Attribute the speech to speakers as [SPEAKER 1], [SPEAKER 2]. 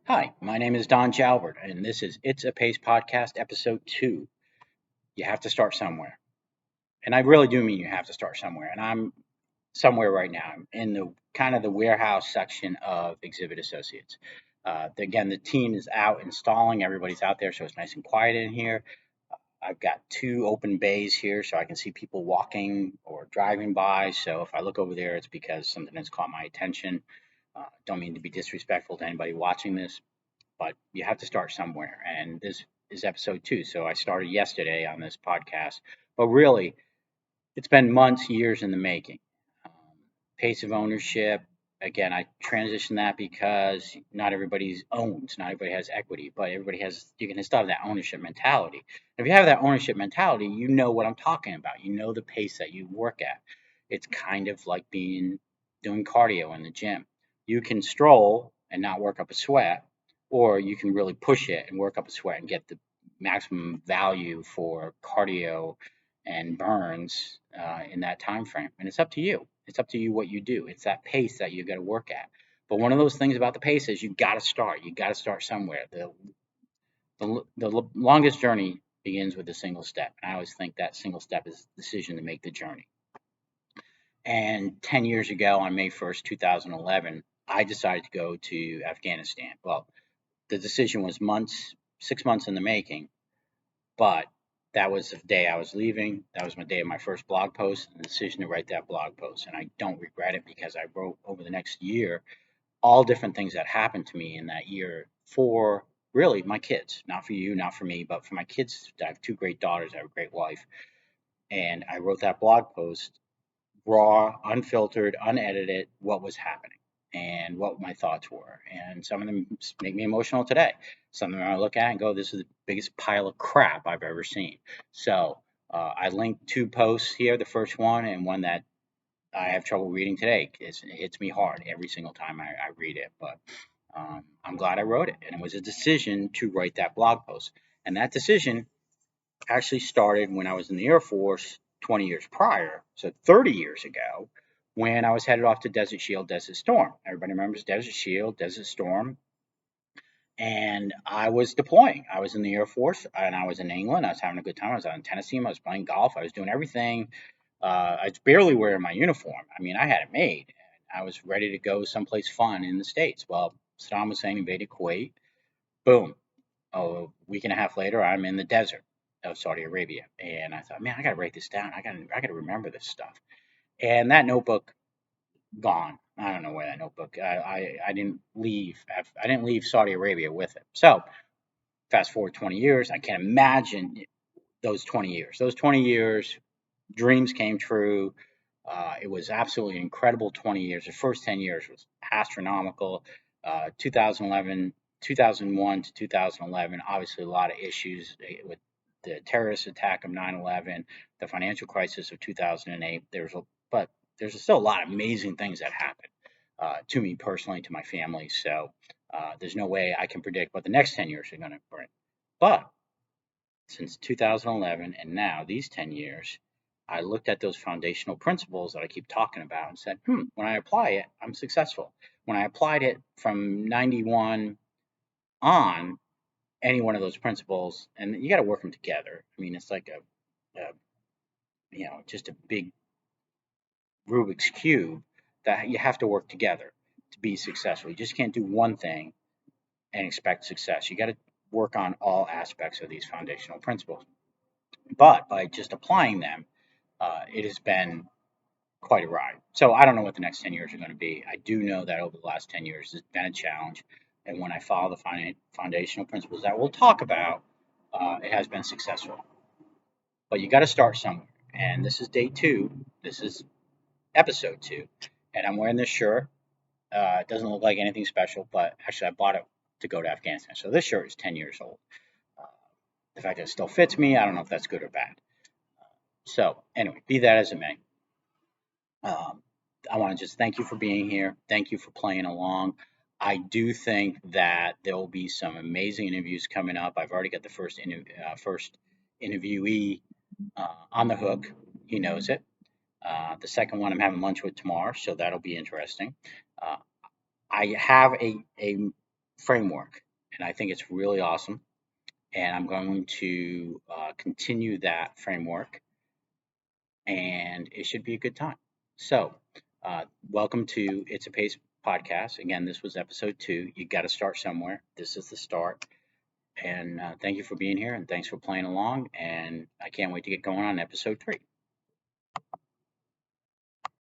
[SPEAKER 1] Hi, my name is Don Jalbert, and this is It's a Pace Podcast, Episode 2. You have to start somewhere. And I really do mean you have to start somewhere. And I'm somewhere right now. I'm in the kind of the warehouse section of Exhibit Associates. Again, the team is out installing. Everybody's out there, so it's nice and quiet in here. I've got two open bays here, so I can see people walking or driving by. So if I look over there, it's because something has caught my attention. Don't mean to be disrespectful to anybody watching this, but you have to start somewhere. And this is episode 2. So I started yesterday on this podcast, but really, it's been months, years in the making. Um, Pace of ownership. Again, I transitioned that because not everybody's owns, not everybody has equity, but everybody has. You can still have that ownership mentality. If you have that ownership mentality, you know what I'm talking about. You know the pace that you work at. It's kind of like doing cardio in the gym. You can stroll and not work up a sweat, or you can really push it and work up a sweat and get the maximum value for cardio and burns in that time frame. And it's up to you. It's up to you what you do. It's that pace that you got to work at. But one of those things about the pace is you got to start. You got to start somewhere. The longest journey begins with a single step. And I always think that single step is the decision to make the journey. And 10 years ago, on May 1st, 2011, I decided to go to Afghanistan. Well, the decision was 6 months in the making, but that was the day I was leaving. That was my day of my first blog post and the decision to write that blog post. And I don't regret it because I wrote over the next year all different things that happened to me in that year for really my kids, not for you, not for me, but for my kids. I have two great daughters, I have a great wife. And I wrote that blog post raw, unfiltered, unedited, what was happening and what my thoughts were. And some of them make me emotional today. Some of them I look at and go, this is the biggest pile of crap I've ever seen. So I linked two posts here, the first one and one that I have trouble reading today. It hits me hard every single time I read it. But I'm glad I wrote it. And it was a decision to write that blog post. And that decision actually started when I was in the Air Force 20 years prior, so 30 years ago, when I was headed off to Desert Shield, Desert Storm. Everybody remembers Desert Shield, Desert Storm. And I was deploying. I was in the Air Force and I was in England. I was having a good time. I was out in Tennessee. I was playing golf. I was doing everything. I was barely wearing my uniform. I mean, I had it made. I was ready to go someplace fun in the States. Well, Saddam Hussein invaded Kuwait. Boom, a week and a half later, I'm in the desert of Saudi Arabia, and I thought, man, I got to write this down. I got to remember this stuff. And that notebook gone. I don't know where that notebook. I didn't leave. I didn't leave Saudi Arabia with it. So fast forward 20 years. I can't imagine those 20 years. Those 20 years, dreams came true. It was absolutely incredible 20 years. The first 10 years was astronomical. 2011, 2001 to 2011, obviously a lot of issues with the terrorist attack of 9/11, the financial crisis of 2008. But there's still a lot of amazing things that happened to me personally, to my family. So there's no way I can predict what the next 10 years are going to bring. But since 2011 and now these 10 years, I looked at those foundational principles that I keep talking about and said, when I apply it, I'm successful. When I applied it from 91 on, any one of those principles, and you got to work them together. I mean, it's like just a big Rubik's Cube that you have to work together to be successful. You just can't do one thing and expect success. You got to work on all aspects of these foundational principles. But by just applying them, it has been quite a ride. So I don't know what the next 10 years are going to be. I do know that over the last 10 years, it's been a challenge. And when I follow the foundational principles that we'll talk about, it has been successful. But you got to start somewhere. And this is day 2. This is episode 2. And I'm wearing this shirt. It doesn't look like anything special, but actually I bought it to go to Afghanistan. So this shirt is 10 years old. Uh, the fact that it still fits me, I don't know if that's good or bad. So anyway, be that as it may. Um, I want to just thank you for being here. Thank you for playing along. I do think that there will be some amazing interviews coming up. I've already got the first interviewee on the hook. He knows it. The second one I'm having lunch with tomorrow, so that'll be interesting. Uh, I have a framework, and I think it's really awesome. And I'm going to continue that framework, and it should be a good time. So, welcome to It's a Pace podcast. Again, this was episode 2. You got to start somewhere. This is the start. And thank you for being here, and thanks for playing along. And I can't wait to get going on episode 3.